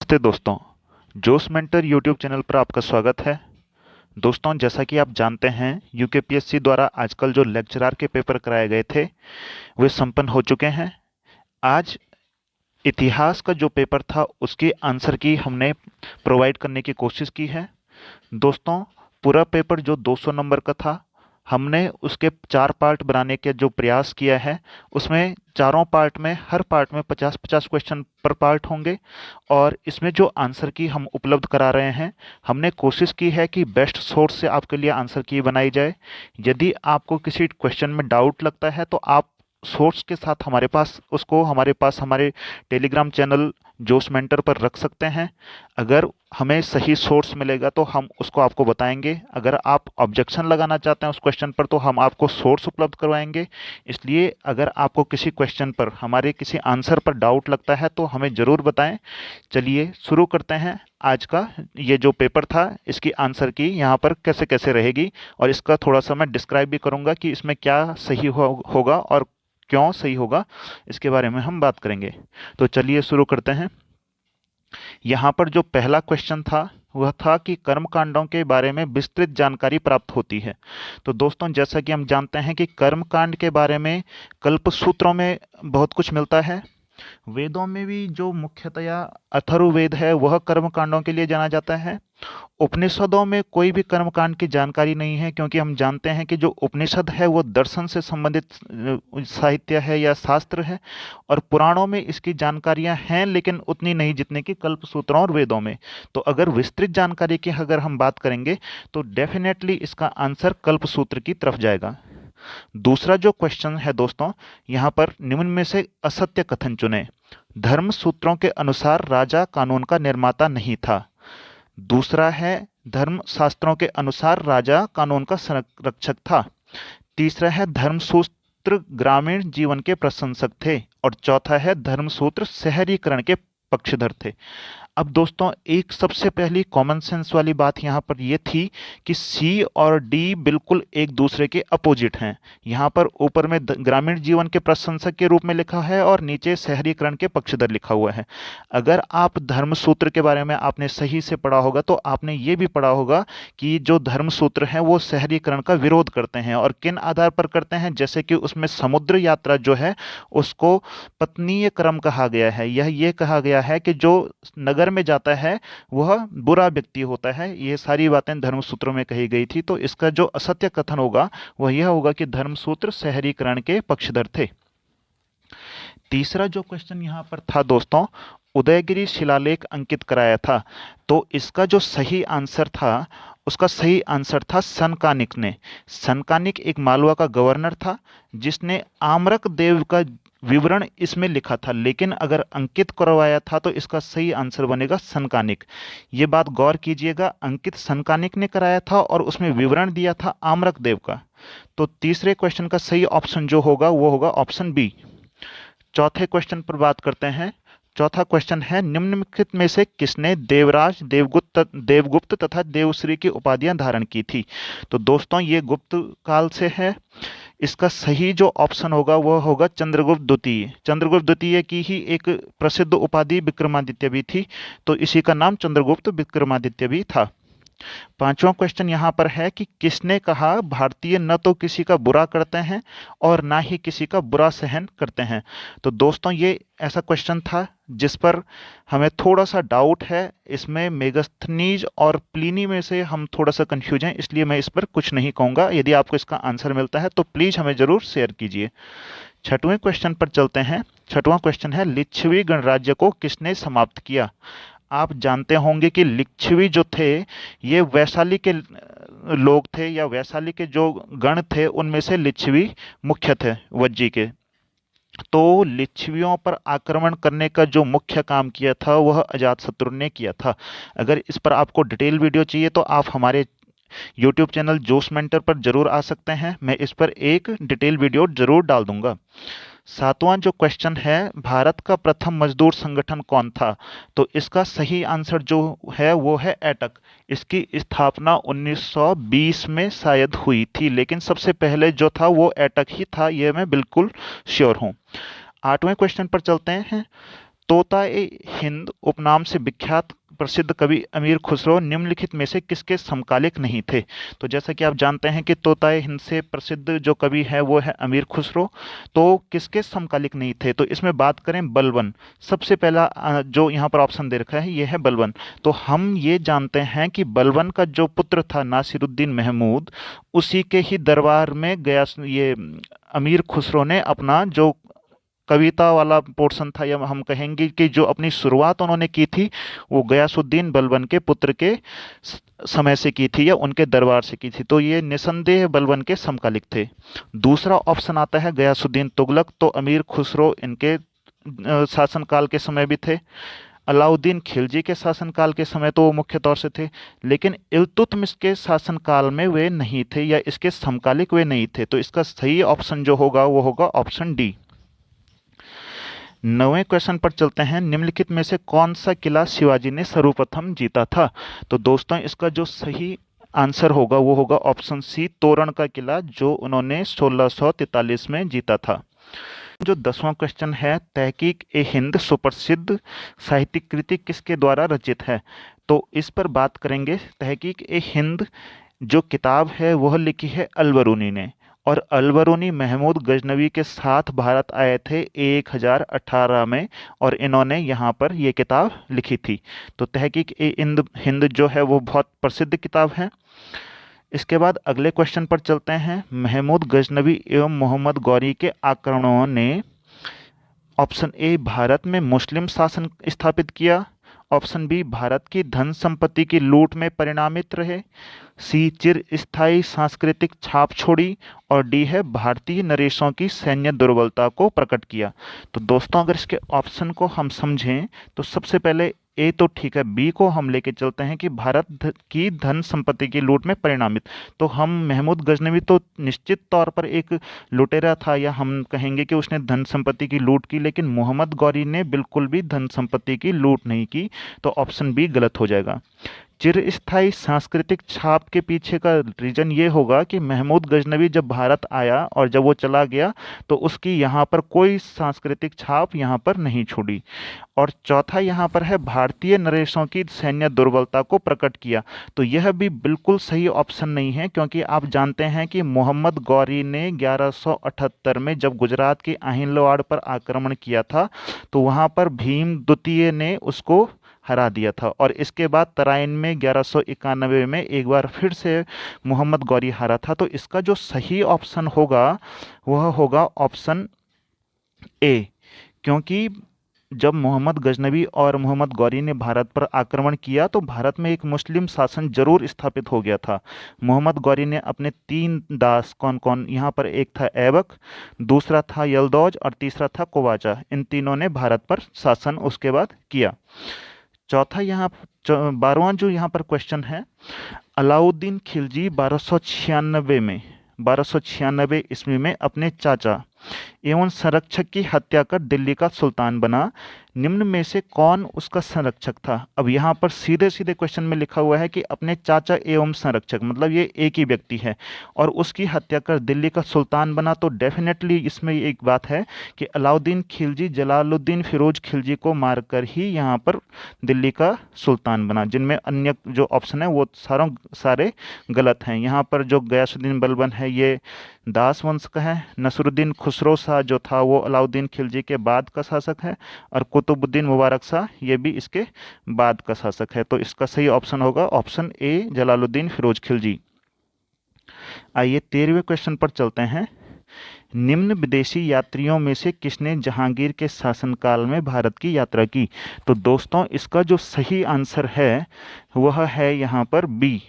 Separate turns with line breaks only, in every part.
नमस्ते दोस्तों। जोश मेंटर यूट्यूब चैनल पर आपका स्वागत है। दोस्तों, जैसा कि आप जानते हैं, यूकेपीएससी द्वारा आजकल जो लेक्चरार के पेपर कराए गए थे वे संपन्न हो चुके हैं। आज इतिहास का जो पेपर था उसकी आंसर की हमने प्रोवाइड करने की कोशिश की है। दोस्तों, पूरा पेपर जो 200 नंबर का था, हमने उसके 4 पार्ट बनाने के जो प्रयास किया है, उसमें चारों पार्ट में हर पार्ट में 50-50 क्वेश्चन पर पार्ट होंगे और इसमें जो आंसर की हम उपलब्ध करा रहे हैं, हमने कोशिश की है कि बेस्ट सोर्स से आपके लिए आंसर की बनाई जाए। यदि आपको किसी क्वेश्चन में डाउट लगता है तो आप सोर्स के साथ हमारे पास हमारे टेलीग्राम चैनल जोश मेंटर पर रख सकते हैं। अगर हमें सही सोर्स मिलेगा तो हम उसको आपको बताएंगे। अगर आप ऑब्जेक्शन लगाना चाहते हैं उस क्वेश्चन पर तो हम आपको सोर्स उपलब्ध करवाएंगे। इसलिए अगर आपको किसी क्वेश्चन पर हमारे किसी आंसर पर डाउट लगता है तो हमें ज़रूर बताएं। चलिए शुरू करते हैं। आज का ये जो पेपर था इसकी आंसर की यहाँ पर कैसे कैसे रहेगी और इसका थोड़ा सा मैं डिस्क्राइब भी करूँगा कि इसमें क्या सही होगा और क्यों सही होगा, इसके बारे में हम बात करेंगे। तो चलिए शुरू करते हैं। यहाँ पर जो पहला क्वेश्चन था वह था कि कर्मकांडों के बारे में विस्तृत जानकारी प्राप्त होती है। तो दोस्तों, जैसा कि हम जानते हैं कि कर्मकांड के बारे में कल्पसूत्रों में बहुत कुछ मिलता है। वेदों में भी जो मुख्यतया अथर्ववेद है वह कर्मकांडों के लिए जाना जाता है। उपनिषदों में कोई भी कर्मकांड की जानकारी नहीं है, क्योंकि हम जानते हैं कि जो उपनिषद है वो दर्शन से संबंधित साहित्य है या शास्त्र है और पुराणों में इसकी जानकारियां हैं, लेकिन उतनी नहीं जितने कि कल्पसूत्रों और वेदों में। तो अगर विस्तृत जानकारी की अगर हम बात करेंगे तो डेफिनेटली इसका आंसर कल्पसूत्र की तरफ जाएगा। दूसरा जो क्वेश्चन है दोस्तों, यहाँ पर निम्न में से असत्य कथन चुने। धर्म सूत्रों के अनुसार राजा कानून का निर्माता नहीं था। दूसरा है धर्म शास्त्रों के अनुसार राजा कानून का संरक्षक था। तीसरा है धर्मसूत्र ग्रामीण जीवन के प्रशंसक थे और चौथा है धर्मसूत्र शहरीकरण के पक्षधर थे। अब दोस्तों, एक सबसे पहली कॉमन सेंस वाली बात यहाँ पर यह थी कि सी और डी बिल्कुल एक दूसरे के अपोजिट हैं। यहाँ पर ऊपर में ग्रामीण जीवन के प्रशंसक के रूप में लिखा है और नीचे शहरीकरण के पक्षधर लिखा हुआ है। अगर आप धर्मसूत्र के बारे में आपने सही से पढ़ा होगा तो आपने ये भी पढ़ा होगा कि जो धर्मसूत्र हैं वो शहरीकरण का विरोध करते हैं और किन आधार पर करते हैं, जैसे कि उसमें समुद्र यात्रा जो है उसको पत्नीय क्रम कहा गया है। ये कहा गया है कि जो नगर में जाता है वह बुरा व्यक्ति होता है। ये सारी बातें धर्मसूत्रों में कही गई थी। तो इसका जो असत्य कथन होगा वह यह होगा कि धर्मसूत्र शहरीकरण के पक्षधर थे। तीसरा जो क्वेश्चन यहाँ पर था दोस्तों, उदयगिरि शिलालेख अंकित कराया था। तो इसका जो सही आंसर था उसका सही आंसर था सनकानिक ने। सनकानिक एक मालवा का गवर्नर था जिसने आम्रक देव का विवरण इसमें लिखा था, लेकिन अगर अंकित करवाया था तो इसका सही आंसर बनेगा सनकानिक। ये बात गौर कीजिएगा, अंकित सनकानिक ने कराया था और उसमें विवरण दिया था आम्रक देव का। तो तीसरे क्वेश्चन का सही ऑप्शन जो होगा वो होगा ऑप्शन बी। चौथे क्वेश्चन पर बात करते हैं। चौथा क्वेश्चन है, निम्नलिखित में से किसने देवराज, देवगुप्त तथा देवश्री की उपाधियां धारण की थी। तो दोस्तों, ये गुप्त काल से है। इसका सही जो ऑप्शन होगा वह होगा चंद्रगुप्त द्वितीय। चंद्रगुप्त द्वितीय की ही एक प्रसिद्ध उपाधि विक्रमादित्य भी थी, तो इसी का नाम चंद्रगुप्त विक्रमादित्य भी था। पांचवा क्वेश्चन यहाँ पर है कि किसने कहा भारतीय न तो किसी का बुरा करते हैं और ना ही किसी का बुरा सहन करते हैं। तो दोस्तों, ये ऐसा क्वेश्चन था जिस पर हमें थोड़ा सा डाउट है। इसमें मेगास्थनीज और प्लिनी में से हम थोड़ा सा कंफ्यूज हैं, इसलिए मैं इस पर कुछ नहीं कहूँगा। यदि आपको इसका आंसर मिलता है तो प्लीज़ हमें ज़रूर शेयर कीजिए। छठवें क्वेश्चन पर चलते हैं। छठवां क्वेश्चन है, लिच्छवी गणराज्य को किसने समाप्त किया। आप जानते होंगे कि लिच्छवी जो थे ये वैशाली के लोग थे, या वैशाली के जो गण थे उनमें से लिच्छवी मुख्य थे वज्जी के। तो लिच्छवियों पर आक्रमण करने का जो मुख्य काम किया था वह अजातशत्रु ने किया था। अगर इस पर आपको डिटेल वीडियो चाहिए तो आप हमारे YouTube चैनल जोश मेंटर पर जरूर आ सकते हैं। मैं इस पर एक डिटेल वीडियो जरूर डाल दूंगा। सातवां जो क्वेश्चन है, भारत का प्रथम मजदूर संगठन कौन था। तो इसका सही आंसर जो है वो है एटक। इसकी स्थापना 1920 में शायद हुई थी, लेकिन सबसे पहले जो था वो एटक ही था, ये मैं बिल्कुल श्योर हूँ। आठवें क्वेश्चन पर चलते हैं। तोता ए हिंद उपनाम से विख्यात प्रसिद्ध कवि अमीर खुसरो निम्नलिखित में से किसके समकालिक नहीं थे? तो जैसा कि आप जानते हैं कि तोता ए हिंद से प्रसिद्ध जो कवि है वो है अमीर खुसरो। तो किसके समकालिक नहीं थे? तो इसमें बात करें बलबन, सबसे पहला जो यहाँ पर ऑप्शन दे रखा है ये है बलबन। तो हम ये जानते हैं कि बलबन का जो पुत्र था नासिरुद्दीन महमूद, उसी के ही दरबार में गया ये अमीर खुसरो ने अपना जो कविता वाला पोर्शन था, या हम कहेंगे कि जो अपनी शुरुआत उन्होंने की थी वो गयासुद्दीन बलबन के पुत्र के समय से की थी या उनके दरबार से की थी। तो ये निसंदेह बलबन के समकालिक थे। दूसरा ऑप्शन आता है गयासुद्दीन तुगलक। तो अमीर खुसरो इनके शासनकाल के समय भी थे। अलाउद्दीन खिलजी के शासनकाल के समय तो वो मुख्य तौर से थे, लेकिन इल्तुतमिश के शासनकाल में वे नहीं थे या इसके समकालिक वे नहीं थे। तो इसका सही ऑप्शन जो होगा वो होगा ऑप्शन डी। 9वें क्वेश्चन पर चलते हैं। निम्नलिखित में से कौन सा किला शिवाजी ने सर्वप्रथम जीता था? तो दोस्तों इसका जो सही आंसर होगा वो होगा ऑप्शन सी, तोरण का किला, जो उन्होंने 1643 में जीता था। जो 10वां क्वेश्चन है, तहकीक ए हिंद सुप्रसिद्ध साहित्यिक कृति किसके द्वारा रचित है? तो इस पर बात करेंगे। तहकीक ए हिंद जो किताब है वह लिखी है अलबरूनी ने, और अलबरूनी महमूद गजनवी के साथ भारत आए थे 1018 में, और इन्होंने यहाँ पर ये किताब लिखी थी। तो तहकीक ए हिंद जो है वो बहुत प्रसिद्ध किताब है। इसके बाद अगले क्वेश्चन पर चलते हैं। महमूद गजनवी एवं मोहम्मद गौरी के आक्रमणों ने ऑप्शन ए भारत में मुस्लिम शासन स्थापित किया, ऑप्शन बी भारत की धन संपत्ति की लूट में परिणामित रहे, सी चिरस्थायी सांस्कृतिक छाप छोड़ी, और डी है भारतीय नरेशों की सैन्य दुर्बलता को प्रकट किया। तो दोस्तों अगर इसके ऑप्शन को हम समझें तो सबसे पहले ए तो ठीक है, बी को हम लेके चलते हैं कि भारत की धन संपत्ति की लूट में परिणामित। तो हम महमूद गजनवी तो निश्चित तौर पर एक लुटेरा था, या हम कहेंगे कि उसने धन संपत्ति की लूट की, लेकिन मोहम्मद गौरी ने बिल्कुल भी धन संपत्ति की लूट नहीं की। तो ऑप्शन बी गलत हो जाएगा। चिरस्थायी सांस्कृतिक छाप के पीछे का रीजन ये होगा कि महमूद गजनवी जब भारत आया और जब वो चला गया तो उसकी यहाँ पर कोई सांस्कृतिक छाप यहाँ पर नहीं छोड़ी। और चौथा यहाँ पर है भारतीय नरेशों की सैन्य दुर्बलता को प्रकट किया। तो यह भी बिल्कुल सही ऑप्शन नहीं है, क्योंकि आप जानते हैं कि मोहम्मद गौरी ने 1178 में जब गुजरात के आहिलवाड़ पर आक्रमण किया था तो वहाँ पर भीम द्वितीय ने उसको हरा दिया था, और इसके बाद तराइन में 1191 में एक बार फिर से मोहम्मद गौरी हारा था। तो इसका जो सही ऑप्शन होगा वह होगा ऑप्शन ए, क्योंकि जब मोहम्मद गजनवी और मोहम्मद गौरी ने भारत पर आक्रमण किया तो भारत में एक मुस्लिम शासन जरूर स्थापित हो गया था। मोहम्मद गौरी ने अपने 3 दास, कौन कौन, यहाँ पर एक था ऐबक, दूसरा था यलदौज और तीसरा था कुवाचा, इन तीनों ने भारत पर शासन उसके बाद किया। चौथा यहाँ 12वां जो यहाँ पर क्वेश्चन है, अलाउद्दीन खिलजी 1296 ईस्वी में अपने चाचा एवं संरक्षक की हत्या कर दिल्ली का सुल्तान बना। निम्न में से कौन उसका संरक्षक था? अब यहाँ पर सीधे सीधे क्वेश्चन में लिखा हुआ है कि अपने चाचा एवं संरक्षक, मतलब ये एक ही व्यक्ति है, और उसकी हत्या कर दिल्ली का सुल्तान बना। तो डेफिनेटली इसमें एक बात है कि अलाउद्दीन खिलजी जलालुद्दीन फिरोज खिलजी को मारकर ही यहाँ पर दिल्ली का सुल्तान बना। जिनमें अन्य जो ऑप्शन है वो सारे गलत हैं। यहाँ पर जो गयासुद्दीन बलबन है ये दास वंश का है। नसरुद्दीन खुसरो शाह जो था वो अलाउद्दीन खिलजी के बाद का शासक है, और कुतुबुद्दीन मुबारक शाह ये भी इसके बाद का शासक है। तो इसका सही ऑप्शन होगा ऑप्शन ए, जलालुद्दीन फिरोज खिलजी। आइए 13वें क्वेश्चन पर चलते हैं। निम्न विदेशी यात्रियों में से किसने जहांगीर के शासनकाल में भारत की यात्रा की? तो दोस्तों इसका जो सही आंसर है वह है यहाँ पर बी,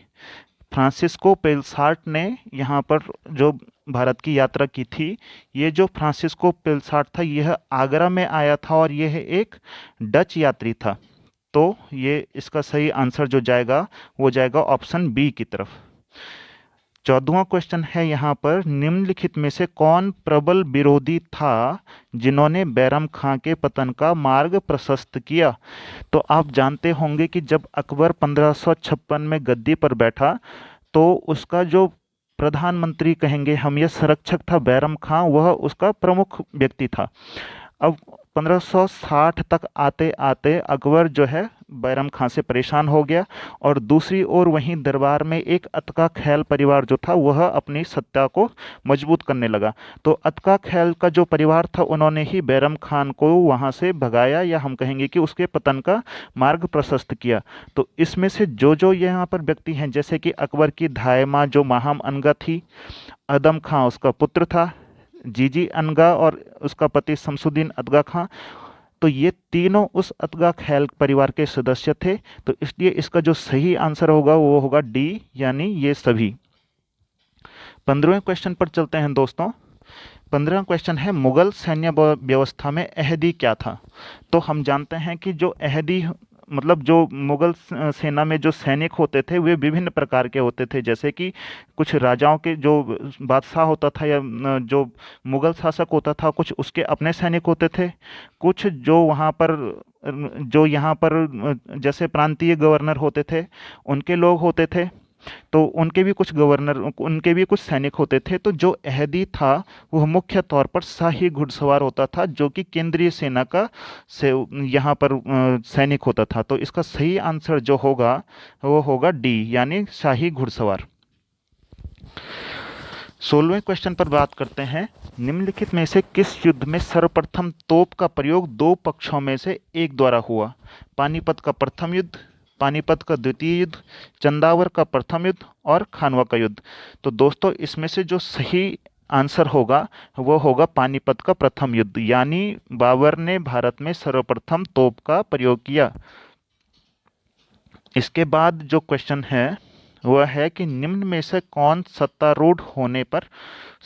फ्रांसिस्को पेलसार्ट ने यहाँ पर जो भारत की यात्रा की थी। ये जो फ्रांसिस्को पेलसार्ट था यह आगरा में आया था और यह एक डच यात्री था। तो ये इसका सही आंसर जो जाएगा वो जाएगा ऑप्शन बी की तरफ। 14वां क्वेश्चन है यहाँ पर, निम्नलिखित में से कौन प्रबल विरोधी था जिन्होंने बैरम खां के पतन का मार्ग प्रशस्त किया? तो आप जानते होंगे कि जब अकबर 1556 में गद्दी पर बैठा तो उसका जो प्रधानमंत्री कहेंगे हम, यह संरक्षक था बैरम खां, वह उसका प्रमुख व्यक्ति था। अब 1560 तक आते आते अकबर जो है बैरम खां से परेशान हो गया, और दूसरी ओर वहीं दरबार में एक अतका खैल परिवार जो था वह अपनी सत्ता को मजबूत करने लगा। तो अतका खैल का जो परिवार था उन्होंने ही बैरम खान को वहां से भगाया, या हम कहेंगे कि उसके पतन का मार्ग प्रशस्त किया। तो इसमें से जो जो यहाँ पर व्यक्ति हैं, जैसे कि अकबर की धायमा जो महाम अनगा थी, अदम खां उसका पुत्र था, जीजी अनगा और उसका पति शमसुद्दीन अतगा खां, तो ये तीनों उस अतगा खैल परिवार के सदस्य थे। तो इसलिए इसका जो सही आंसर होगा वो होगा डी, यानी ये सभी। 15वें क्वेश्चन पर चलते हैं दोस्तों। 15वां क्वेश्चन है, मुगल सैन्य व्यवस्था में अहदी क्या था। तो हम जानते हैं कि जो अहदी मतलब जो मुगल सेना में जो सैनिक होते थे वे विभिन्न प्रकार के होते थे, जैसे कि कुछ राजाओं के जो बादशाह होता था या जो मुगल शासक होता था, कुछ उसके अपने सैनिक होते थे, कुछ जो वहाँ पर जो यहाँ पर जैसे प्रांतीय गवर्नर होते थे उनके लोग होते थे, तो उनके भी कुछ सैनिक होते थे। तो जो अहदी था वह मुख्य तौर पर शाही घुड़सवार होता था, जो कि केंद्रीय सेना का से यहाँ पर सैनिक होता था। तो इसका सही आंसर जो होगा वो होगा डी, यानी शाही घुड़सवार। 16वें क्वेश्चन पर बात करते हैं, निम्नलिखित में से किस युद्ध में सर्वप्रथम तोप का प्रयोग दो पक्षों में से एक द्वारा हुआ। पानीपत का प्रथम युद्ध, पानीपत का द्वितीय युद्ध, चंदावर का प्रथम युद्ध और खानवा का युद्ध। तो दोस्तों इसमें से जो सही आंसर होगा वो होगा पानीपत का प्रथम युद्ध, यानी बाबर ने भारत में सर्वप्रथम तोप का प्रयोग किया। इसके बाद जो क्वेश्चन है वह है कि निम्न में से कौन सत्तारूढ़ होने पर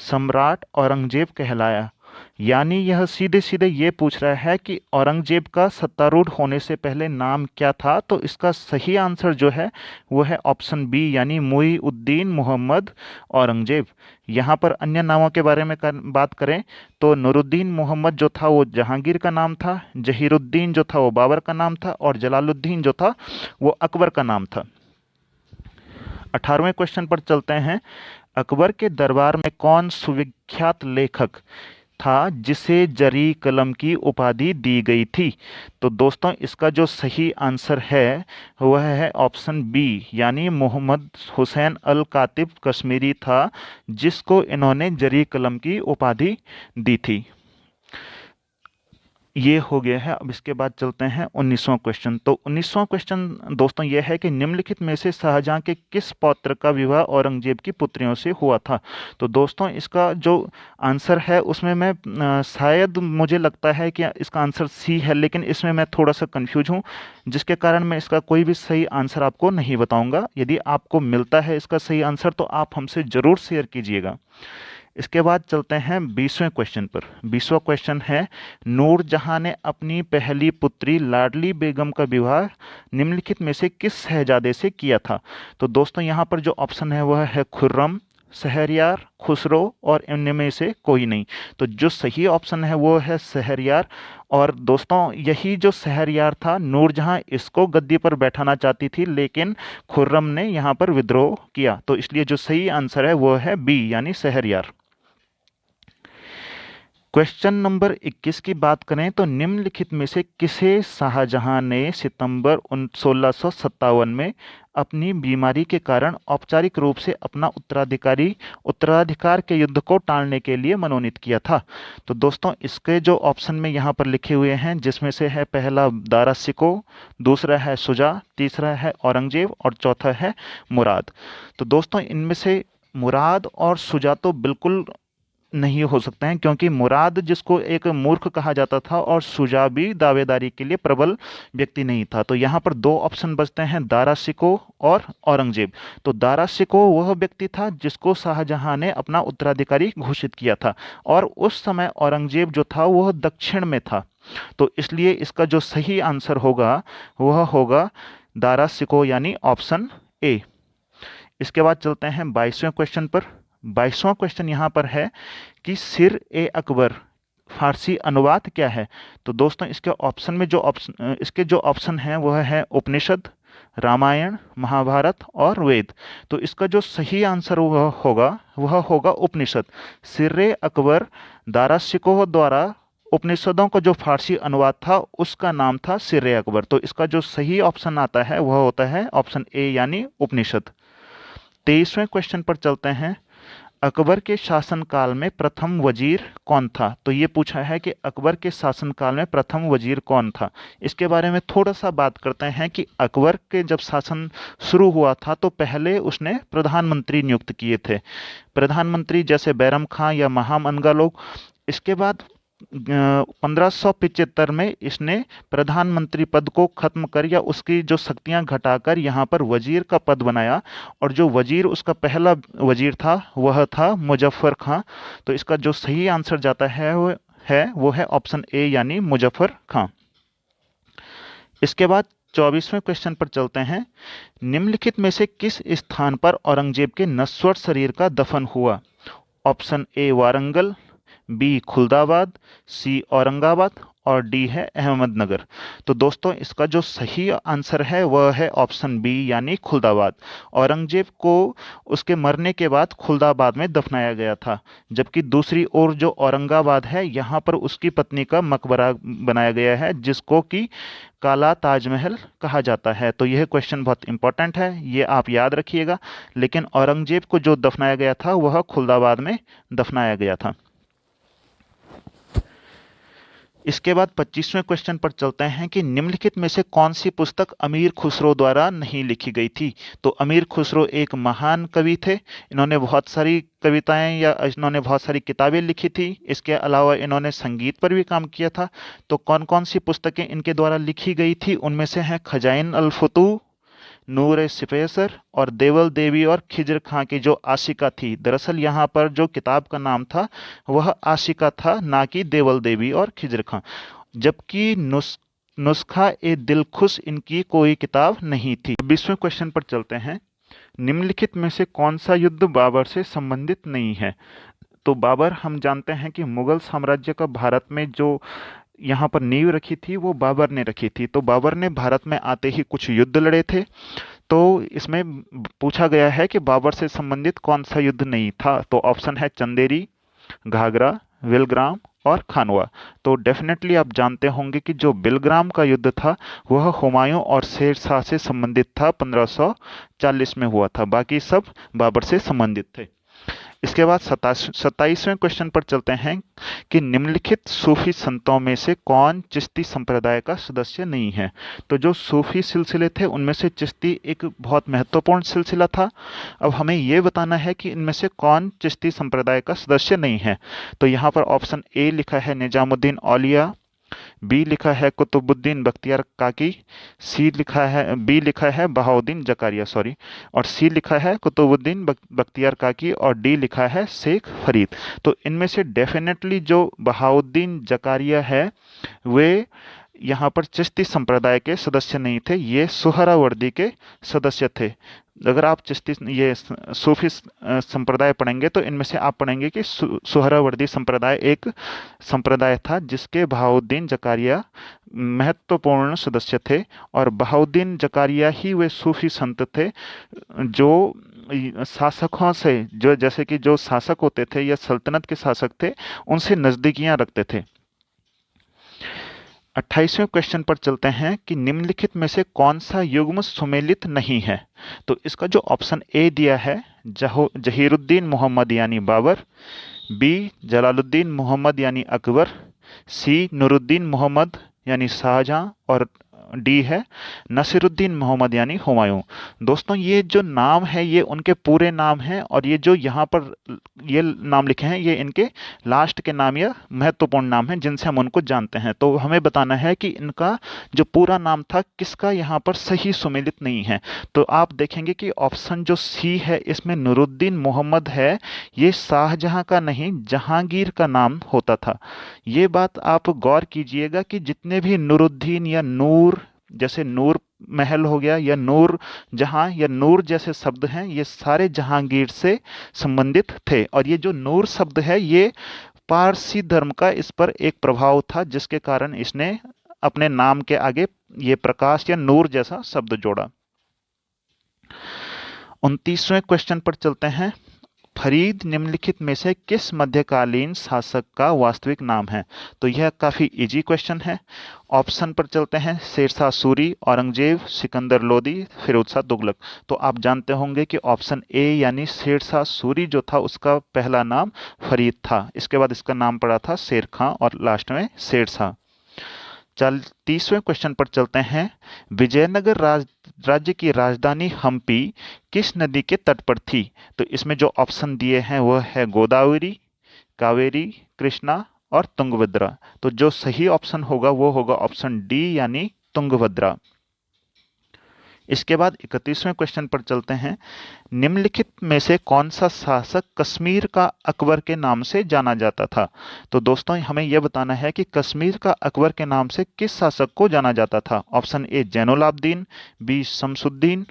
सम्राट औरंगजेब कहलाया। यानी यह सीधे सीधे ये पूछ रहा है कि औरंगजेब का सत्तारूढ़ होने से पहले नाम क्या था। तो इसका सही आंसर जो है वो है ऑप्शन बी, यानी मुईउद्दीन मोहम्मद औरंगजेब। यहाँ पर अन्य नामों के बारे में बात करें तो नूरुद्दीन मोहम्मद जो था वो जहांगीर का नाम था, जहीरुद्दीन जो था वो बाबर का नाम था, और जलालुद्दीन जो था वो अकबर का नाम था। 18वें क्वेश्चन पर चलते हैं, अकबर के दरबार में कौन सुविख्यात लेखक था जिसे जरी कलम की उपाधि दी गई थी। तो दोस्तों इसका जो सही आंसर है वह है ऑप्शन बी, यानी मोहम्मद हुसैन अल कातिब कश्मीरी था जिसको इन्होंने जरी कलम की उपाधि दी थी। ये हो गया है। अब इसके बाद चलते हैं 19वां क्वेश्चन। तो 19वां क्वेश्चन दोस्तों ये है कि निम्नलिखित में से शाहजहां के किस पौत्र का विवाह औरंगजेब की पुत्रियों से हुआ था। तो दोस्तों इसका जो आंसर है उसमें मैं शायद मुझे लगता है कि इसका आंसर सी है, लेकिन इसमें मैं थोड़ा सा कंफ्यूज हूँ, जिसके कारण मैं इसका कोई भी सही आंसर आपको नहीं बताऊंगा। यदि आपको मिलता है इसका सही आंसर तो आप हमसे ज़रूर शेयर कीजिएगा। इसके बाद चलते हैं 20वें क्वेश्चन पर। 20वां क्वेश्चन है, नूरजहां ने अपनी पहली पुत्री लाडली बेगम का विवाह निम्नलिखित में से किस शहजादे से किया था। तो दोस्तों यहाँ पर जो ऑप्शन है वह है खुर्रम, शहरयार, खुसरो और इनमें से कोई नहीं। तो जो सही ऑप्शन है वो है शहरयार। और दोस्तों यही जो शहरयार था, नूरजहां इसको गद्दी पर बैठाना चाहती थी, लेकिन खुर्रम ने यहाँ पर विद्रोह किया। तो इसलिए जो सही आंसर है वो है बी, यानी शहरयार। क्वेश्चन नंबर 21 की बात करें तो निम्नलिखित में से किसे शाहजहां ने सितंबर 1657 में अपनी बीमारी के कारण औपचारिक रूप से अपना उत्तराधिकार के युद्ध को टालने के लिए मनोनीत किया था। तो दोस्तों इसके जो ऑप्शन में यहाँ पर लिखे हुए हैं, जिसमें से है पहला दारा शिकोह, दूसरा है शुजा, तीसरा है औरंगजेब और चौथा है मुराद। तो दोस्तों इनमें से मुराद और शुजा तो बिल्कुल नहीं हो सकते हैं, क्योंकि मुराद जिसको एक मूर्ख कहा जाता था और शुजा भी दावेदारी के लिए प्रबल व्यक्ति नहीं था। तो यहाँ पर दो ऑप्शन बचते हैं, दारा शिकोह और औरंगजेब। तो दारा शिकोह वह व्यक्ति था जिसको शाहजहां ने अपना उत्तराधिकारी घोषित किया था, और उस समय औरंगजेब जो था वह दक्षिण में था। तो इसलिए इसका जो सही आंसर होगा वह होगा दारा शिकोह, यानी ऑप्शन ए। इसके बाद चलते हैं 22वें क्वेश्चन पर। 22वां क्वेश्चन यहाँ पर है कि सिर ए अकबर फारसी अनुवाद क्या है। तो दोस्तों इसके जो ऑप्शन हैं वह है उपनिषद, रामायण, महाभारत और वेद। तो इसका जो सही आंसर वह होगा उपनिषद। सिर ए अकबर दारा शिकोह द्वारा उपनिषदों का जो फारसी अनुवाद था उसका नाम था सिर अकबर। तो इसका जो सही ऑप्शन आता है वह होता है ऑप्शन ए यानी उपनिषद। 23वें क्वेश्चन पर चलते हैं। अकबर के शासनकाल में प्रथम वजीर कौन था? तो ये पूछा है कि अकबर के शासनकाल में प्रथम वजीर कौन था। इसके बारे में थोड़ा सा बात करते हैं कि अकबर के जब शासन शुरू हुआ था तो पहले उसने प्रधानमंत्री नियुक्त किए थे, प्रधानमंत्री जैसे बैरम खां या महामनगा लोग। इसके बाद 1575 में इसने प्रधानमंत्री पद को खत्म कर या उसकी जो शक्तियां घटाकर यहाँ पर वजीर का पद बनाया, और जो वजीर उसका पहला वजीर था वह था मुजफ्फर खां। तो इसका जो सही आंसर जाता है वो है ऑप्शन ए यानी मुजफ्फर खां। इसके बाद 24वें क्वेश्चन पर चलते हैं। निम्नलिखित में से किस स्थान पर औरंगजेब के नश्वर शरीर का दफन हुआ? Option A Warangal, B Khuldabad, C Aurangabad और डी है अहमदनगर। तो दोस्तों इसका जो सही आंसर है वह है ऑप्शन बी यानी खुलदाबाद। औरंगजेब को उसके मरने के बाद खुलदाबाद में दफनाया गया था, जबकि दूसरी ओर जो औरंगाबाद है यहाँ पर उसकी पत्नी का मकबरा बनाया गया है जिसको कि काला ताजमहल कहा जाता है। तो यह क्वेश्चन बहुत इंपॉर्टेंट है, ये आप याद रखिएगा। लेकिन औरंगजेब को जो दफनाया गया था वह खुलदाबाद में दफनाया गया था। इसके बाद 25वें क्वेश्चन पर चलते हैं कि निम्नलिखित में से कौन सी पुस्तक अमीर खुसरो द्वारा नहीं लिखी गई थी? तो अमीर खुसरो एक महान कवि थे, इन्होंने बहुत सारी कविताएं या इन्होंने बहुत सारी किताबें लिखी थी। इसके अलावा इन्होंने संगीत पर भी काम किया था। तो कौन कौन सी पुस्तकें इनके द्वारा लिखी गई थी? उनमें से हैं खजाइन अल फतूह, नूर सिपेसर और देवल देवी और खिजर खां की जो आशिका थी। दरअसल यहाँ पर जो किताब का नाम था वह आशिका था, ना कि देवल देवी और खिजर खां। जबकि नुस्खा ए दिलखुश इनकी कोई किताब नहीं थी। 20वें क्वेश्चन पर चलते हैं। निम्नलिखित में से कौन सा युद्ध बाबर से संबंधित नहीं है? तो बाबर हम जानते हैं कि मुगल साम्राज्य का भारत में जो यहाँ पर नींव रखी थी वो बाबर ने रखी थी। तो बाबर ने भारत में आते ही कुछ युद्ध लड़े थे। तो इसमें पूछा गया है कि बाबर से संबंधित कौन सा युद्ध नहीं था। तो ऑप्शन है चंदेरी, घाघरा, विलग्राम और खानवा। तो डेफिनेटली आप जानते होंगे कि जो बिलग्राम का युद्ध था वह हुमायूं और शेर शाह से संबंधित था, 1540 में हुआ था। बाकी सब बाबर से संबंधित थे। इसके बाद 27वें क्वेश्चन पर चलते हैं कि निम्नलिखित सूफी संतों में से कौन चिश्ती संप्रदाय का सदस्य नहीं है? तो जो सूफी सिलसिले थे उनमें से चिश्ती एक बहुत महत्वपूर्ण सिलसिला था। अब हमें ये बताना है कि इनमें से कौन चिश्ती संप्रदाय का सदस्य नहीं है। तो यहाँ पर ऑप्शन ए लिखा है निजामुद्दीन औलिया, बी लिखा है कुतुबुद्दीन बख्तियार काकी, बी लिखा है बहाउद्दीन जकारिया और सी लिखा है कुतुबुद्दीन बख्तियार काकी और डी लिखा है शेख फरीद। तो इनमें से डेफिनेटली जो बहाउद्दीन जकारिया है वे यहाँ पर चिश्ती संप्रदाय के सदस्य नहीं थे, ये सुहरावर्दी के सदस्य थे। अगर आप चिश्ती ये सूफी संप्रदाय पढ़ेंगे तो इनमें से आप पढ़ेंगे कि सुहरावर्दी संप्रदाय एक संप्रदाय था जिसके बहाउद्दीन जकारिया महत्वपूर्ण सदस्य थे। और बहाउद्दीन जकारिया ही वे सूफी संत थे जो शासकों से जो जैसे कि जो शासक होते थे या सल्तनत के शासक थे उनसे नज़दीकियां रखते थे। 28वें क्वेश्चन पर चलते हैं कि निम्नलिखित में से कौन सा युग्म सुमेलित नहीं है? तो इसका जो ऑप्शन ए दिया है जहीरुद्दीन मोहम्मद यानी बाबर, बी जलालुद्दीन मोहम्मद यानी अकबर, सी नूरुद्दीन मोहम्मद यानी शाहजहां और डी है नसीरुद्दीन मोहम्मद यानी हुमायूं। दोस्तों ये जो नाम है ये उनके पूरे नाम हैं और ये जो यहाँ पर ये नाम लिखे हैं ये इनके लास्ट के नाम या महत्वपूर्ण नाम हैं जिनसे हम उनको जानते हैं। तो हमें बताना है कि इनका जो पूरा नाम था किसका यहाँ पर सही सुमेलित नहीं है। तो आप देखेंगे कि ऑप्शन जो सी है इसमें नूरुद्दीन मोहम्मद है, ये शाहजहां का नहीं जहांगीर का नाम होता था। ये बात आप गौर कीजिएगा कि जितने भी नूरुद्दीन या नूर जैसे नूर महल हो गया या नूर जहां या नूर जैसे शब्द हैं ये सारे जहांगीर से संबंधित थे। और ये जो नूर शब्द है ये पारसी धर्म का इस पर एक प्रभाव था जिसके कारण इसने अपने नाम के आगे ये प्रकाश या नूर जैसा शब्द जोड़ा। 29वें क्वेश्चन पर चलते हैं। फरीद निम्नलिखित में से किस मध्यकालीन शासक का वास्तविक नाम है? तो यह काफ़ी इजी क्वेश्चन है। ऑप्शन पर चलते हैं, शेरशाह सूरी, औरंगजेब, सिकंदर लोदी, फिरोज शाह तुगलक। तो आप जानते होंगे कि ऑप्शन ए यानी शेरशाह सूरी जो था उसका पहला नाम फरीद था, इसके बाद इसका नाम पड़ा था शेर खां और लास्ट में शेरशाह। 30वें क्वेश्चन पर चलते हैं। विजयनगर राज्य की राजधानी हम्पी किस नदी के तट पर थी? तो इसमें जो ऑप्शन दिए हैं वह है गोदावरी, कावेरी, कृष्णा और तुंगभद्रा। तो जो सही ऑप्शन होगा वो होगा ऑप्शन डी यानी तुंगभद्रा। इसके बाद 31वें क्वेश्चन पर चलते हैं। निम्नलिखित में से कौन सा शासक कश्मीर का अकबर के नाम से जाना जाता था? तो दोस्तों हमें यह बताना है कि कश्मीर का अकबर के नाम से किस शासक को जाना जाता था। Option A Zainul Abidin, B Shamsuddin,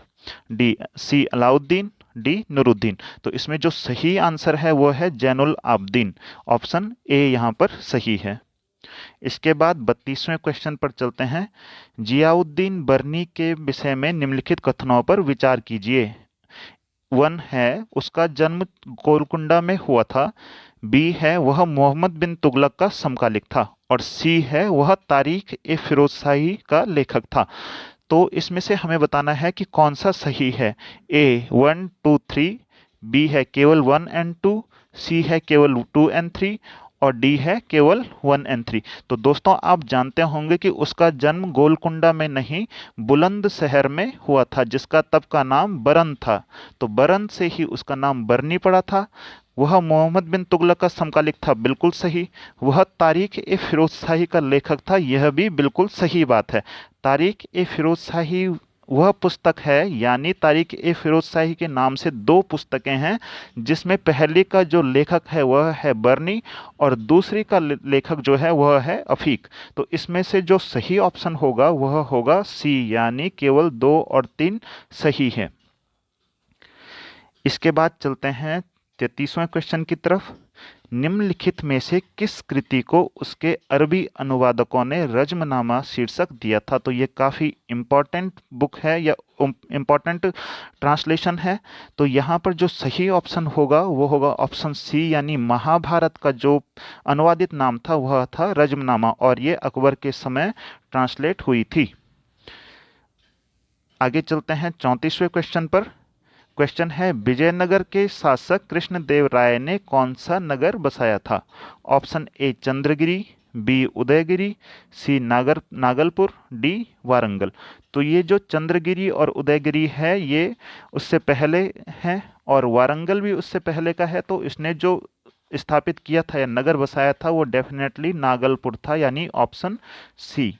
C Alauddin, D Nuruddin. तो इसमें जो सही आंसर है वो है जैनुल आबदीन। ऑप्शन ए यहाँ पर सही है। इसके बाद 32वें क्वेश्चन पर चलते हैं। जियाउद्दीन बर्नी के विषय में निम्नलिखित कथनों पर विचार कीजिए। 1 है उसका जन्म गोलकुंडा में हुआ था, बी है वह मोहम्मद बिन तुगलक का समकालिक था, और सी है वह तारीख ए फिरोजशाही का लेखक था। तो इसमें से हमें बताना है कि कौन सा सही है। ए 1, 2, 3, बी है केवल 1 एंड 2, सी है केवल 2 एंड 3 और डी है केवल 1 एंड 3। तो दोस्तों आप जानते होंगे कि उसका जन्म गोलकुंडा में नहीं बुलंदशहर में हुआ था, जिसका तब का नाम बरन था। तो बरन से ही उसका नाम बरनी पड़ा था। वह मोहम्मद बिन तुगलक का समकालिक था, बिल्कुल सही। वह तारीख ए फिरोजशाही का लेखक था, यह भी बिल्कुल सही बात है। तारीख ए फिरोजशाही वह पुस्तक है, यानी तारीख ए फिरोजशाही के नाम से 2 पुस्तकें हैं, जिसमें पहली का जो लेखक है वह है बर्नी और दूसरी का लेखक जो है वह है अफीक। तो इसमें से जो सही ऑप्शन होगा वह होगा सी, यानी केवल 2 और 3 सही है। इसके बाद चलते हैं 33वें क्वेश्चन की तरफ। निम्नलिखित में से किस कृति को उसके अरबी अनुवादकों ने रज्मनामा शीर्षक दिया था? तो ये काफ़ी इम्पॉर्टेंट बुक है या इम्पॉर्टेंट ट्रांसलेशन है। तो यहाँ पर जो सही ऑप्शन होगा वो होगा ऑप्शन सी, यानी महाभारत का जो अनुवादित नाम था वह था रज्मनामा, और ये अकबर के समय ट्रांसलेट हुई थी। आगे चलते हैं 34वें क्वेश्चन पर। क्वेश्चन है, विजयनगर के शासक कृष्णदेव राय ने कौन सा नगर बसाया था? Option A Chandragiri, B Udayagiri, C Nagalpur, D Warangal. तो ये जो चंद्रगिरी और उदयगिरी है ये उससे पहले है और वारंगल भी उससे पहले का है। तो इसने जो स्थापित किया था या नगर बसाया था वो डेफिनेटली नागलपुर था, यानी ऑप्शन सी।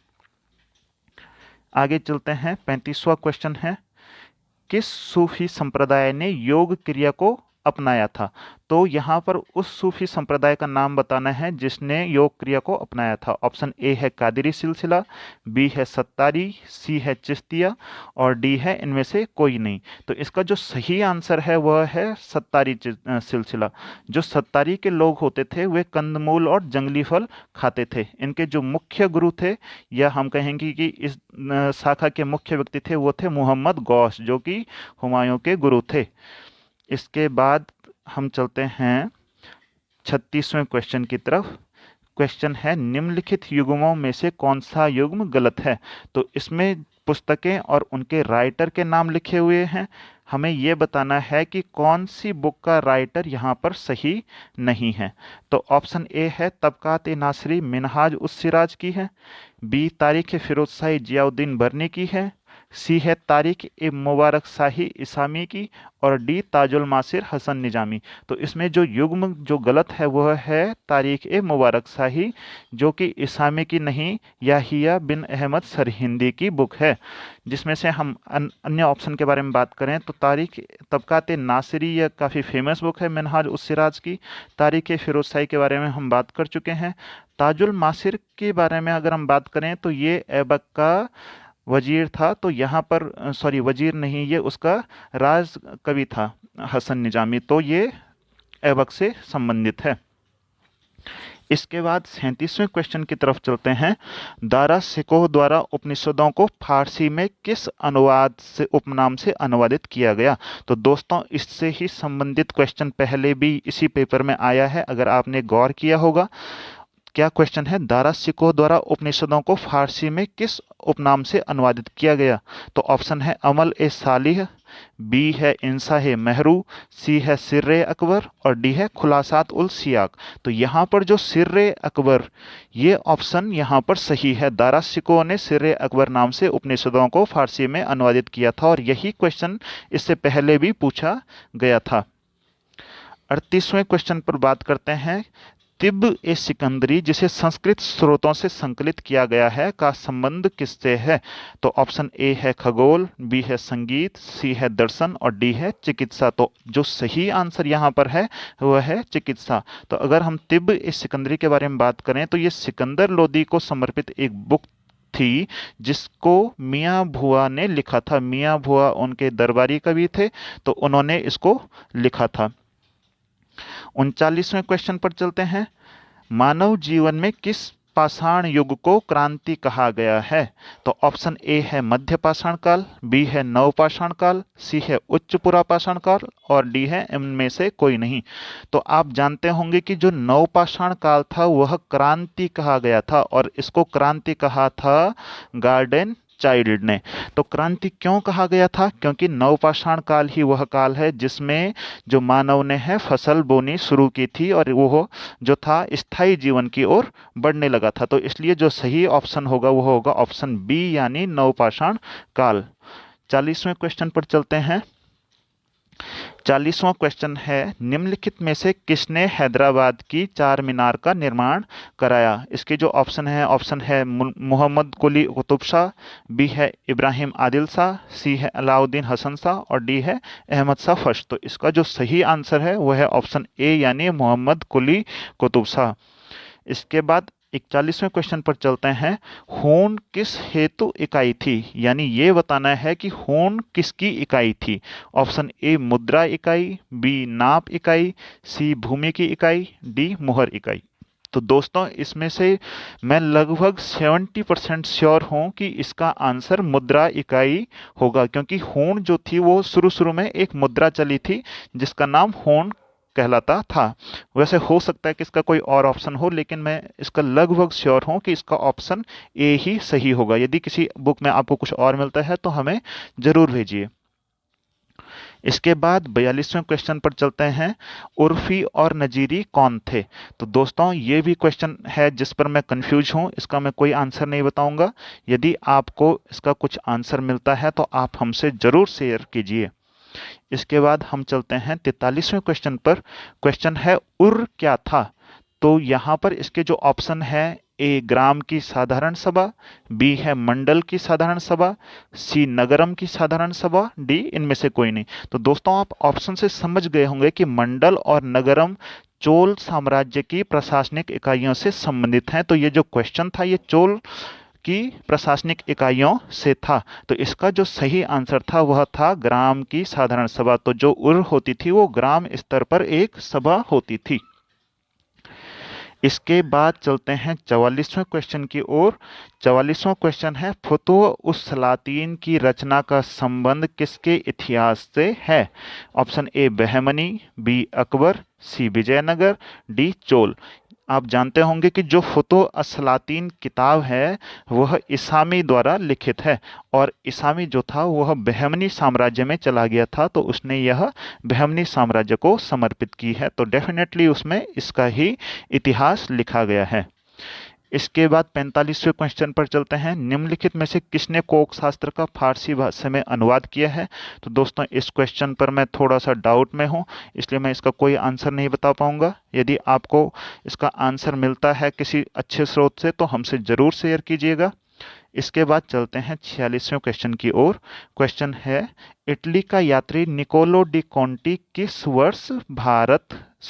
आगे चलते हैं 35वां क्वेश्चन है, किस सूफी संप्रदाय ने योग क्रिया को अपनाया था? तो यहाँ पर उस सूफी संप्रदाय का नाम बताना है जिसने योग क्रिया को अपनाया था। ऑप्शन ए है कादिरी सिलसिला, बी है सत्तारी, सी है चिश्तिया और डी है इनमें से कोई नहीं। तो इसका जो सही आंसर है वह है सत्तारी सिलसिला। जो सत्तारी के लोग होते थे वे कंदमूल और जंगली फल खाते थे। इनके जो मुख्य गुरु थे, या हम कहेंगे कि इस शाखा के मुख्य व्यक्ति थे, वो थे मोहम्मद गौस, जो कि हुमायूं के गुरु थे। इसके बाद हम चलते हैं 36वें क्वेश्चन की तरफ। क्वेश्चन है, निम्नलिखित युग्मों में से कौन सा युग्म गलत है? तो इसमें पुस्तकें और उनके राइटर के नाम लिखे हुए हैं। हमें यह बताना है कि कौन सी बुक का राइटर यहाँ पर सही नहीं है। तो ऑप्शन ए है तबकात ए नासरी मिनहाज उस सिराज की है, बी तारीख फिरोजशाही जियाउद्दीन बर्नी की है, सी है तारीख ए मुबारक शाही इसामी की और डी ताजुल मासिर हसन निजामी। तो इसमें जो युग्म जो गलत है वह है तारीख ए मुबारक शाही, जो कि इसामी की नहीं याहिया बिन अहमद सरहिंदी की बुक है। जिसमें से हम अन्य ऑप्शन के बारे में बात करें तो तारीख तबकात नासिरी यह काफ़ी फेमस बुक है मिनहाज उस सिराज की। तारीख फिरोजशाही के बारे में हम बात कर चुके हैं। ताजुल मासिर के बारे में अगर हम बात करें तो ये ऐबक का वजीर था। तो यहाँ पर सॉरी वजीर नहीं, ये उसका राज कवि था हसन निजामी। तो ये ऐबक से संबंधित है। इसके बाद 37वें क्वेश्चन की तरफ चलते हैं। दारा शिकोह द्वारा उपनिषदों को फारसी में किस अनुवाद से उपनाम से अनुवादित किया गया? तो दोस्तों इससे ही संबंधित क्वेश्चन पहले भी इसी पेपर में आया है, अगर आपने गौर किया होगा। क्या क्वेश्चन है? दारा शिकोह द्वारा उपनिषदों को फारसी में किस उपनाम से अनुवादित किया गया? तो ऑप्शन है अमल ए सालिह, बी है इंसाह महरू, सी है सिर्रे अकबर और डी है खुलासात उल सियाक। तो यहाँ पर जो सिर्रे अकबर, ये ऑप्शन यहाँ पर सही है। दारा शिकोह ने सिर्रे अकबर नाम से उपनिषदों को फारसी में अनुवादित किया था और यही क्वेश्चन इससे पहले भी पूछा गया था। 38वें क्वेश्चन पर बात करते हैं। तिब्ब ए सिकंदरी, जिसे संस्कृत स्रोतों से संकलित किया गया है, का संबंध किससे है? तो ऑप्शन ए है खगोल, बी है संगीत, सी है दर्शन और डी है चिकित्सा। तो जो सही आंसर यहाँ पर है वह है चिकित्सा। तो अगर हम तिब्ब ए सिकंदरी के बारे में बात करें तो ये सिकंदर लोदी को समर्पित एक बुक थी जिसको मियाँ भुआ ने लिखा था। मियाँ भुआ उनके दरबारी कवि थे, तो उन्होंने इसको लिखा था। 39वें क्वेश्चन पर चलते हैं। मानव जीवन में किस पाषाण युग को क्रांति कहा गया है? तो ऑप्शन ए है मध्य पाषाण काल, बी है नव पाषाण काल, सी है उच्च पुरा पाषाण काल और डी है इनमें से कोई नहीं। तो आप जानते होंगे कि जो नव पाषाण काल था वह क्रांति कहा गया था और इसको क्रांति कहा था गार्डन चाइल्ड ने। तो क्रांति क्यों कहा गया था? क्योंकि नवपाषाण काल ही वह काल है जिसमें जो मानव ने है फसल बोनी शुरू की थी और वो जो था स्थायी जीवन की ओर बढ़ने लगा था। तो इसलिए जो सही ऑप्शन होगा वो होगा ऑप्शन बी यानी नवपाषाण काल। 40वें क्वेश्चन पर चलते हैं। 40वां क्वेश्चन है, निम्नलिखित में से किसने हैदराबाद की चार मीनार का निर्माण कराया? इसके जो ऑप्शन है मोहम्मद कुली कुतुब शाह, बी है इब्राहिम आदिल शाह, सी है अलाउद्दीन हसन शाह और डी है अहमद शाह फर्स्ट। तो इसका जो सही आंसर है वह है ऑप्शन ए यानी मोहम्मद कुली कुतुब शाह। इसके बाद 41वें क्वेश्चन पर चलते हैं। खून किस हेतु इकाई थी? यानी ये बताना है कि खून किसकी इकाई थी। ऑप्शन ए मुद्रा इकाई, बी नाप इकाई, सी भूमि की इकाई, डी मुहर इकाई। तो दोस्तों इसमें से मैं लगभग 70% श्योर हूँ कि इसका आंसर मुद्रा इकाई होगा, क्योंकि खून जो थी वो शुरू में एक मुद्रा चली थी जिसका नाम खून कहलाता था। वैसे हो सकता है कि इसका कोई और ऑप्शन हो, लेकिन मैं इसका लगभग श्योर हूं कि इसका ऑप्शन ए ही सही होगा। यदि किसी बुक में आपको कुछ और मिलता है तो हमें जरूर भेजिए। इसके बाद 42वें क्वेश्चन पर चलते हैं। उर्फी और नजीरी कौन थे? तो दोस्तों ये भी क्वेश्चन है जिस पर मैं कंफ्यूज हूं, इसका मैं कोई आंसर नहीं बताऊंगा। यदि आपको इसका कुछ आंसर मिलता है तो आप हमसे जरूर शेयर कीजिए। इसके बाद हम चलते हैं 43वें क्वेश्चन पर। क्वेश्चन है उर क्या था? तो यहाँ पर इसके जो ऑप्शन है, ए ग्राम की साधारण सभा, बी है मंडल की साधारण सभा, सी नगरम की साधारण सभा, डी इनमें से कोई नहीं। तो दोस्तों आप ऑप्शन से समझ गए होंगे कि मंडल और नगरम चोल साम्राज्य की प्रशासनिक इकाइयों से संबंधित हैं। तो ये जो क्वेश्चन था ये चोल की प्रशासनिक इकाइयों से था। तो इसका जो सही आंसर था वह था ग्राम की साधारण सभा। तो जो उर होती थी वो ग्राम स्तर पर एक सभा होती थी। इसके बाद चलते हैं 44वें क्वेश्चन की ओर। 44वां क्वेश्चन है, फुतुह उस सलातीन की रचना का संबंध किसके इतिहास से है? Option A Bahmani, B Akbar, C Vijayanagar, D Chola. आप जानते होंगे कि जो फुतुह अस-सलातीन किताब है वह इसामी द्वारा लिखित है और इसामी जो था वह बहमनी साम्राज्य में चला गया था, तो उसने यह बहमनी साम्राज्य को समर्पित की है। तो डेफिनेटली उसमें इसका ही इतिहास लिखा गया है। इसके बाद 45वें क्वेश्चन पर चलते हैं। निम्नलिखित में से किसने कोक शास्त्र का फारसी भाषा में अनुवाद किया है? तो दोस्तों इस क्वेश्चन पर मैं थोड़ा सा डाउट में हूँ, इसलिए मैं इसका कोई आंसर नहीं बता पाऊंगा। यदि आपको इसका आंसर मिलता है किसी अच्छे स्रोत से तो हमसे ज़रूर शेयर कीजिएगा। इसके बाद चलते हैं 46वें क्वेश्चन की ओर। क्वेश्चन है, इटली का यात्री निकोलो डी कॉन्टी किस वर्ष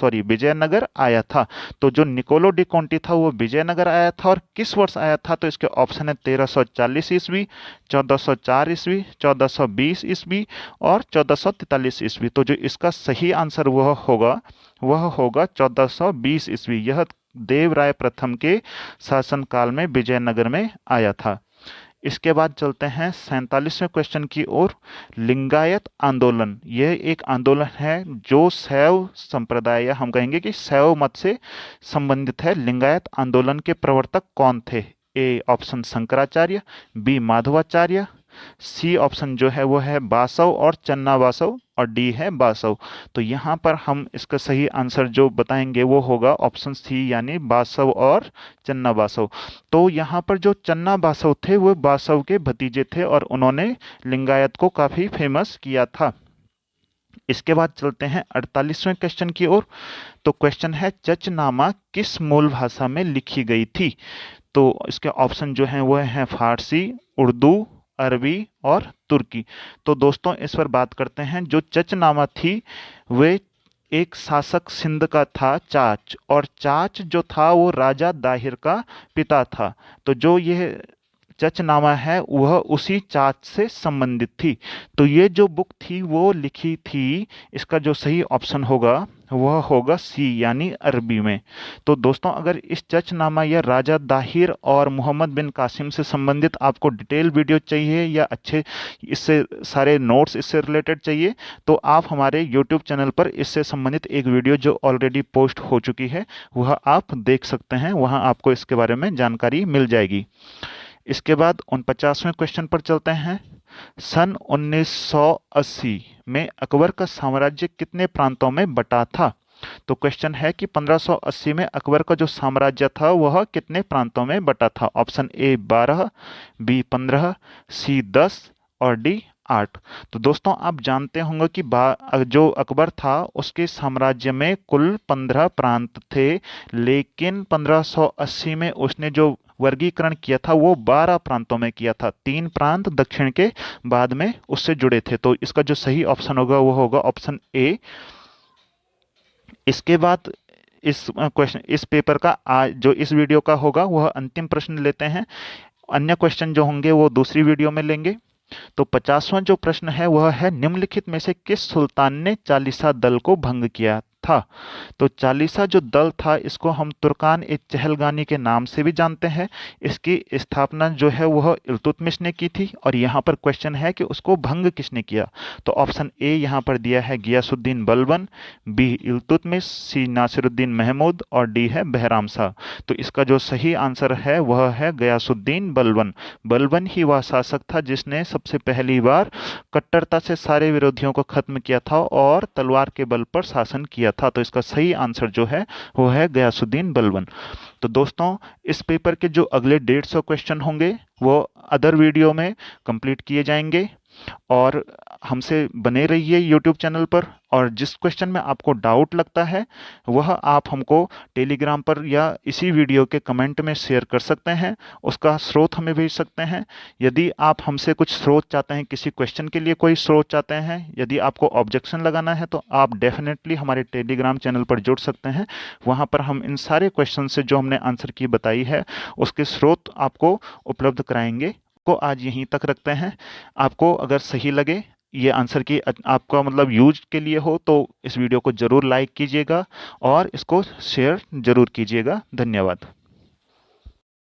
विजयनगर आया था? तो जो निकोलो डी कॉन्टी था वो विजयनगर आया था, और किस वर्ष आया था? तो इसके ऑप्शन है 1340 ईस्वी, 1404 ईस्वी, 1420 ईस्वी और 1443 ईस्वी। तो जो इसका सही आंसर वह होगा 1420 ईस्वी। यह देवराय प्रथम के शासनकाल में विजयनगर में आया था। इसके बाद चलते हैं 47वें क्वेश्चन की ओर। लिंगायत आंदोलन, यह एक आंदोलन है जो शैव संप्रदाय, या हम कहेंगे कि शैव मत से संबंधित है। लिंगायत आंदोलन के प्रवर्तक कौन थे? A option Shankaracharya, B Madhvacharya, C option जो है वो है बासव और चन्ना बासव, और डी है बासव। तो यहाँ पर हम इसका सही आंसर जो बताएंगे वो होगा ऑप्शन सी, यानी बासव और चन्ना बासव। तो यहाँ पर जो चन्ना बासव थे वो बासव के भतीजे थे, और उन्होंने लिंगायत को काफी फेमस किया था। इसके बाद चलते हैं 48वें क्वेश्चन की ओर। तो क्वेश्चन है, चचनामा किस मूल भाषा में लिखी गई थी? तो इसके ऑप्शन जो हैं वो हैं फारसी, उर्दू, अरबी और तुर्की। तो दोस्तों इस पर बात करते हैं। जो चचनामा थी वे एक शासक सिंध का था, चाच, और चाच जो था वो राजा दाहिर का पिता था। तो जो यह चचनामा है वह उसी चाच से संबंधित थी। तो ये जो बुक थी वो लिखी थी, इसका जो सही ऑप्शन होगा वह होगा सी, यानी अरबी में। तो दोस्तों अगर इस चचनामा या राजा दाहिर और मोहम्मद बिन कासिम से संबंधित आपको डिटेल वीडियो चाहिए, या अच्छे इससे सारे नोट्स इससे रिलेटेड चाहिए, तो आप हमारे यूट्यूब चैनल पर इससे संबंधित एक वीडियो जो ऑलरेडी पोस्ट हो चुकी है वह आप देख सकते हैं। वहां आपको इसके बारे में जानकारी मिल जाएगी। इसके बाद 49वें क्वेश्चन पर चलते हैं। सन 1980 में अकबर का साम्राज्य कितने प्रांतों में बटा था? तो क्वेश्चन है कि 1580 में अकबर का जो साम्राज्य था वह कितने प्रांतों में बटा था? ऑप्शन ए 12, बी 15, सी 10 और डी 8। तो दोस्तों आप जानते होंगे कि जो अकबर था उसके साम्राज्य में कुल 15 प्रांत थे, लेकिन 1580 में उसने जो वर्गीकरण किया था वो 12 प्रांतों में किया था। 3 प्रांत दक्षिण के बाद में उससे जुड़े थे। तो इसका जो सही ऑप्शन होगा वो होगा ऑप्शन ए। इसके बाद इस पेपर का आज जो इस वीडियो का होगा वह अंतिम प्रश्न लेते हैं। अन्य क्वेश्चन जो होंगे वो दूसरी वीडियो में लेंगे। तो 50वां जो प्रश्न है वह है, निम्नलिखित में से किस सुल्तान ने चालीसा दल को भंग किया था? तो चालीसा जो दल था इसको हम तुर्कान ए चहलगानी के नाम से भी जानते हैं। इसकी स्थापना जो है वह इल्तुतमिश ने की थी, और यहाँ पर क्वेश्चन है कि उसको भंग किसने किया? तो ऑप्शन ए यहाँ पर दिया है गियासुद्दीन बलबन, बी इल्तुतमिश, सी नासिरुद्दीन महमूद और डी है बहराम शाह। तो इसका जो सही आंसर है वह है गियासुद्दीन बलबन। बलबन ही वह शासक था जिसने सबसे पहली बार कट्टरता से सारे विरोधियों को खत्म किया था और तलवार के बल पर शासन किया था। तो इसका सही आंसर जो है वो है गियासुद्दीन बलबन। तो दोस्तों इस पेपर के जो अगले 150 क्वेश्चन होंगे वो अदर वीडियो में कंप्लीट किए जाएंगे, और हमसे बने रहिए यूट्यूब चैनल पर। और जिस क्वेश्चन में आपको डाउट लगता है वह आप हमको टेलीग्राम पर या इसी वीडियो के कमेंट में शेयर कर सकते हैं, उसका स्रोत हमें भेज सकते हैं। यदि आप हमसे कुछ स्रोत चाहते हैं, किसी क्वेश्चन के लिए कोई स्रोत चाहते हैं, यदि आपको ऑब्जेक्शन लगाना है, तो आप डेफिनेटली हमारे टेलीग्राम चैनल पर जुड़ सकते हैं। वहाँ पर हम इन सारे क्वेश्चन से जो हमने आंसर की बताई है उसके स्रोत आपको उपलब्ध कराएंगे। को आज यहीं तक रखते हैं। आपको अगर सही लगे ये आंसर की आपका मतलब यूज के लिए हो तो इस वीडियो को ज़रूर लाइक कीजिएगा और इसको शेयर ज़रूर कीजिएगा। धन्यवाद।